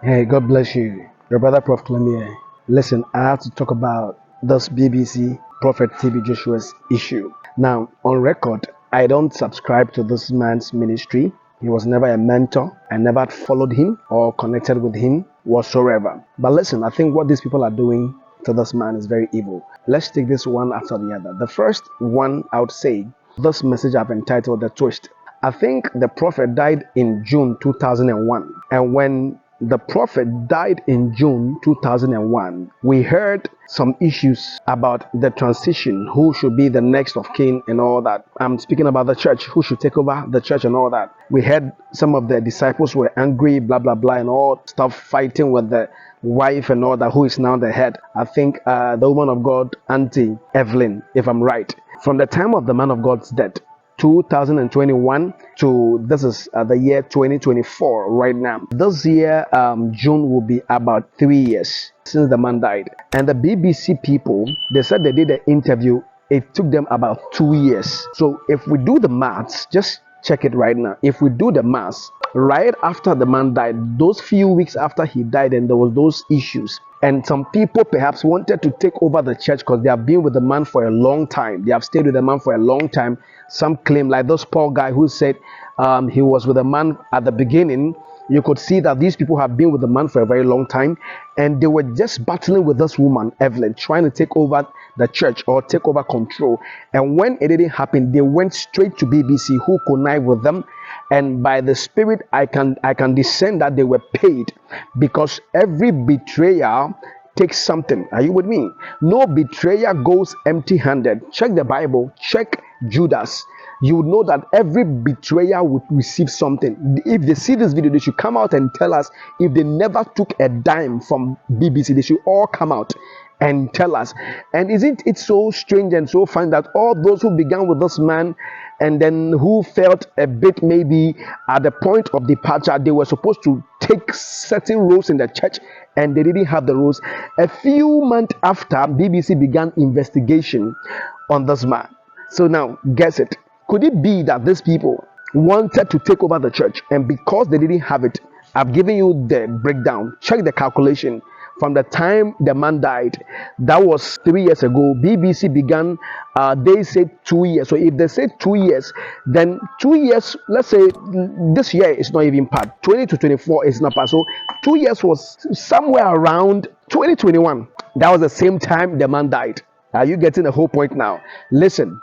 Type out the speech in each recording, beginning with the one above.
Hey, God bless you. Your brother Prof. Clem here. Listen, I have to talk about this BBC Prophet TB Joshua's issue. Now, on record, I don't subscribe to this man's ministry. He was never a mentor. I never followed him or connected with him whatsoever. But listen, I think what these people are doing to this man is very evil. Let's take this one after the other. The first one I would say, this message I've entitled The Twist. I think the prophet died in June 2001. And when the prophet died in June 2001, we heard some issues about the transition, who should be the next of kin and all that. I'm speaking about the church, who should take over the church and all that. We heard some of the disciples were angry, blah, blah, blah, and all stuff, fighting with the wife and all that, who is now the head. I think the woman of God, Auntie Evelyn, if I'm right. From the time of the man of God's death, 2021 to this is the year 2024 right now. This year, June will be about 3 years since the man died. And the BBC people, they said they did an interview. It took them about 2 years. So if we do the maths, just check it right now. If we do the maths, right after the man died, those few weeks after he died, and there was those issues, and some people perhaps wanted to take over the church because they have been with the man for a long time. They have stayed with the man for a long time. Some claim, like this poor guy who said he was with the man at the beginning. You could see that these people have been with the man for a very long time, and they were just battling with this woman, Evelyn, trying to take over the church or take over control. And when it didn't happen, they went straight to BBC, who connived with them. And by the Spirit, I can discern that they were paid, because every betrayer takes something. Are you with me? No betrayer goes empty-handed. Check the Bible. Check Judas. You would know that every betrayer would receive something. If they see this video, they should come out and tell us. If they never took a dime from BBC, they should all come out and tell us. And isn't it so strange and so fun that all those who began with this man and then who felt a bit maybe at the point of departure, they were supposed to take certain roles in the church, and they didn't have the roles. A few months after, BBC began investigation on this man. So now, guess it. Could it be that these people wanted to take over the church, and because they didn't have it, I've given you the breakdown. Check the calculation. From the time the man died, that was 3 years ago. BBC began, they said 2 years. So if they say 2 years, then 2 years, let's say this year is not even part. 20 to 24 is not part. So 2 years was somewhere around 2021. That was the same time the man died. Are you getting the whole point now? Listen,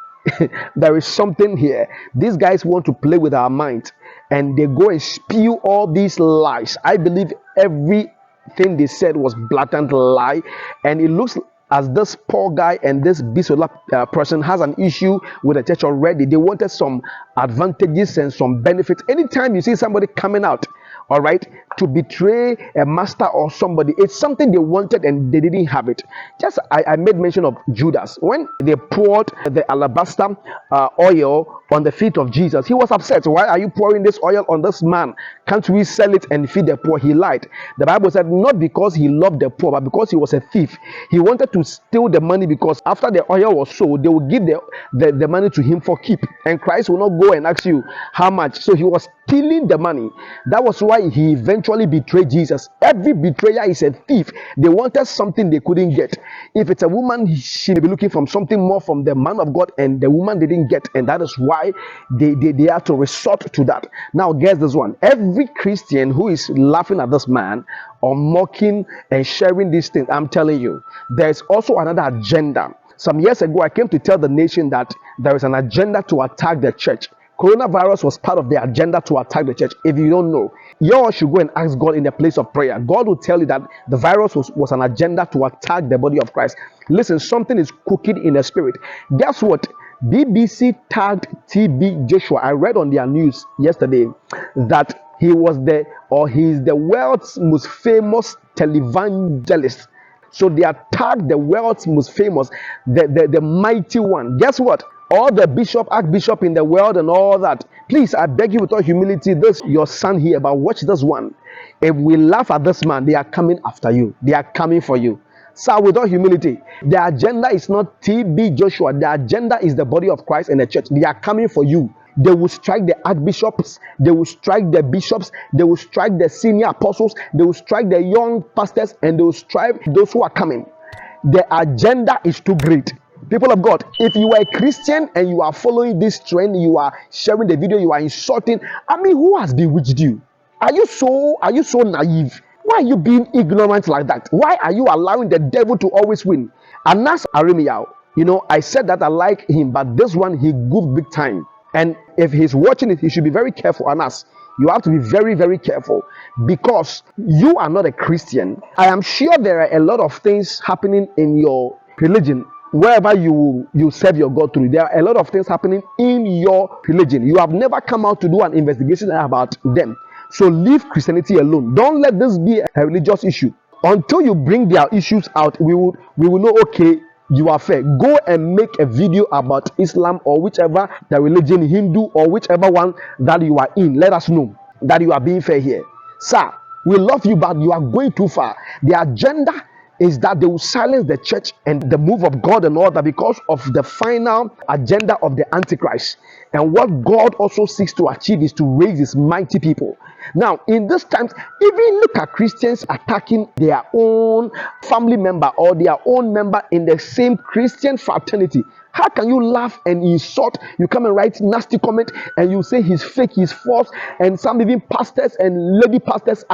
there is something here. These guys want to play with our mind, and they go and spew all these lies. I believe everything they said was blatant lie, and it looks as this poor guy and this bisola person has an issue with the church already. They wanted some advantages and some benefits. Anytime you see somebody coming out, all right, to betray a master or somebody, it's something they wanted and they didn't have it. Just I made mention of Judas. When they poured the alabaster oil on the feet of Jesus, he was upset. Why are you pouring this oil on this man? Can't we sell it and feed the poor? He lied. The Bible said not because he loved the poor, but because he was a thief. He wanted to steal the money, because after the oil was sold, they would give the money to him for keep, and Christ will not go and ask you how much. So he was stealing the money. That was why he eventually betrayed Jesus. Every betrayer is a thief. They wanted something they couldn't get. If it's a woman, she may be looking for something more from the man of God, and the woman didn't get, and that is why they had to resort to that. Now guess this one. Every Christian who is laughing at this man or mocking and sharing these things, I'm telling you, there's also another agenda. Some years ago, I came to tell the nation that there is an agenda to attack the church. Coronavirus was part of the agenda to attack the church. If you don't know, you all should go and ask God in the place of prayer. God will tell you that the virus was an agenda to attack the body of Christ. Listen, something is cooking in the spirit. Guess what? BBC tagged TB Joshua. I read on their news yesterday that he is the world's most famous televangelist. So they attacked the world's most famous, the mighty one. Guess what? All the bishop, archbishop in the world and all that. Please, I beg you with all humility, this your son here, but watch this one. If we laugh at this man, they are coming after you. They are coming for you. Sir, with all humility, the agenda is not TB Joshua. The agenda is the body of Christ and the church. They are coming for you. They will strike the archbishops, they will strike the bishops, they will strike the senior apostles, they will strike the young pastors, and they will strike those who are coming. The agenda is too great. People of God, if you are a Christian and you are following this trend, you are sharing the video, you are insulting, I mean, who has bewitched you? Are you so naive? Why are you being ignorant like that? Why are you allowing the devil to always win? Anas Arimiao, I said that I like him, but this one he goofed big time. And if he's watching it, he should be very careful. Anas, you have to be very, very careful, because you are not a Christian. I am sure there are a lot of things happening in your religion. Wherever you serve your God through, there are a lot of things happening in your religion. You have never come out to do an investigation about them. So leave Christianity alone. Don't let this be a religious issue. Until you bring their issues out, we will know, okay, you are fair. Go and make a video about Islam or whichever the religion, Hindu or whichever one that you are in. Let us know that you are being fair here. Sir, we love you, but you are going too far. The agenda is that they will silence the church and the move of God and all that, because of the final agenda of the Antichrist. And what God also seeks to achieve is to raise his mighty people. Now, in these times, even look at Christians attacking their own family member or their own member in the same Christian fraternity. How can you laugh and insult? You come and write nasty comment and you say he's fake, he's false, and some even pastors and lady pastors,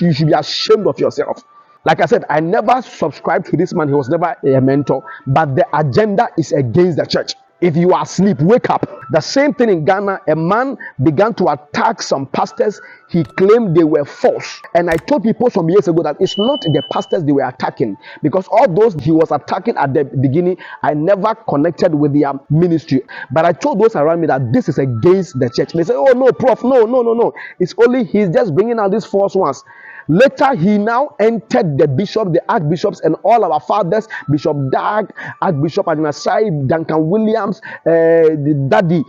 you should be ashamed of yourself. Like I said, I never subscribed to this man. He was never a mentor, but the agenda is against the church. If you are asleep, wake up. The same thing in Ghana, a man began to attack some pastors. He claimed they were false. And I told people some years ago that it's not the pastors they were attacking, because all those he was attacking at the beginning, I never connected with their ministry. But I told those around me that this is against the church. They say, oh no, prof, no. It's only he's just bringing out these false ones. Later, he now entered the bishop, the archbishops, and all our fathers, Bishop Dag, Archbishop Adinasai, Duncan Williams, the Daddy,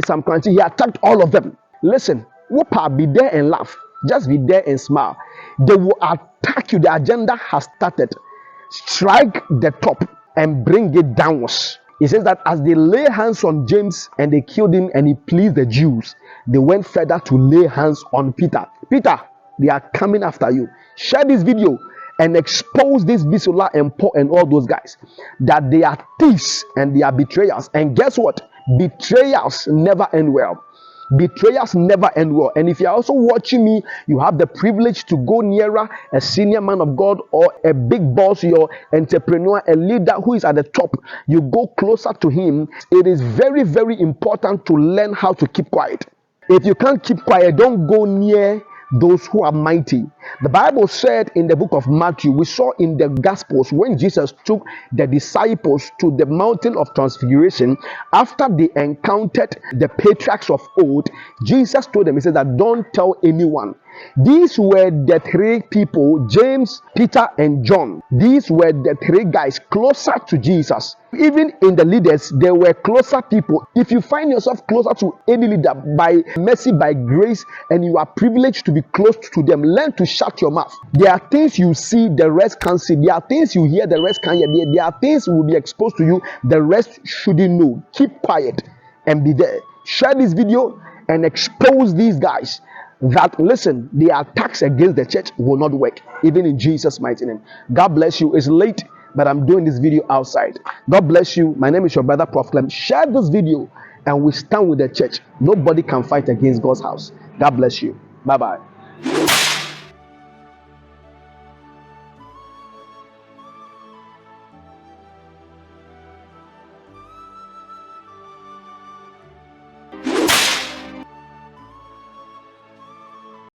Sam Kranchi. He attacked all of them. Listen, whoop, be there and laugh. Just be there and smile. They will attack you. The agenda has started. Strike the top and bring it downwards. He says that as they lay hands on James and they killed him and he pleased the Jews, they went further to lay hands on Peter. Peter, they are coming after you. Share this video and expose this Bisola and Paul and all those guys, that they are thieves and they are betrayers. And guess what? Betrayers never end well. Betrayers never end well. And if you are also watching me, you have the privilege to go nearer a senior man of God or a big boss, your entrepreneur, a leader who is at the top. You go closer to him. It is very, very important to learn how to keep quiet. If you can't keep quiet, don't go near those who are mighty. The Bible said in the book of Matthew, we saw in the Gospels, when Jesus took the disciples to the mountain of transfiguration, after they encountered the patriarchs of old, Jesus told them, he said that don't tell anyone. These were the three people, James, Peter, and John. These were the three guys closer to Jesus. Even in the leaders, there were closer people. If you find yourself closer to any leader by mercy, by grace, and you are privileged to be close to them, learn to shut your mouth. There are things you see, the rest can't see. There are things you hear, the rest can't hear. There are things will be exposed to you, the rest shouldn't know. Keep quiet and be there. Share this video and expose these guys. That, listen, the attacks against the church will not work, even in Jesus' mighty name. God bless you. It's late, but I'm doing this video outside. God bless you. My name is your brother, Prof. Clem. Share this video and we stand with the church. Nobody can fight against God's house. God bless you. Bye-bye.